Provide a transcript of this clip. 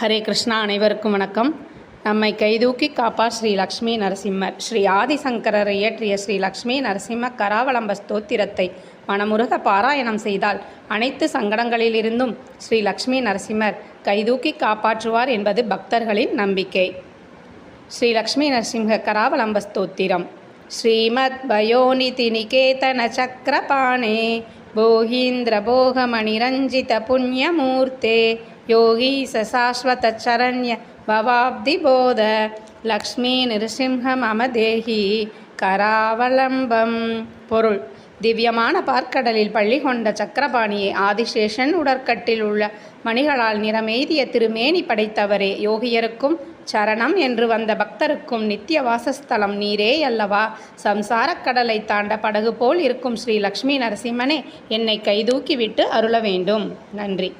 ஹரே கிருஷ்ணா. அனைவருக்கும் வணக்கம். நம்மை கைதூக்கி காப்பா ஸ்ரீ லக்ஷ்மி நரசிம்மர். ஸ்ரீ ஆதிசங்கரர் இயற்றிய ஸ்ரீ லக்ஷ்மி நரசிம்ம கராவலம்ப ஸ்தோத்திரத்தை மனமுருக பாராயணம் செய்தால் அனைத்து சங்கடங்களிலிருந்தும் ஸ்ரீ லக்ஷ்மி நரசிம்மர் கைதூக்கி காப்பாற்றுவார் என்பது பக்தர்களின் நம்பிக்கை. ஸ்ரீ லக்ஷ்மி நரசிம்ம கராவலம்ப ஸ்தோத்திரம். ஸ்ரீமத் பயோநிதி நிகேதன சக்கரபாணே போகீந்திர போகமணிரஞ்சித புண்ணியமூர்த்தே யோகீச சாஸ்வத சரண்ய பவாப்தி போத லக்ஷ்மி நிருசிம்ஹ மம தேஹி கராவலம்பம். பொருள்: திவ்யமான பார்க்கடலில் பள்ளி கொண்ட சக்கரபாணியே, ஆதிசேஷன் உடற்கட்டில் உள்ள மணிகளால் நிறமெய்திய திருமேனி படைத்தவரே, யோகியருக்கும் சரணம் என்று வந்த பக்தருக்கும் நித்திய வாசஸ்தலம் நீரே அல்லவா. சம்சாரக் கடலை தாண்ட படகு போல் இருக்கும் ஸ்ரீ லக்ஷ்மி நரசிம்மனே, என்னை கைதூக்கி விட்டு அருள வேண்டும். நன்றி.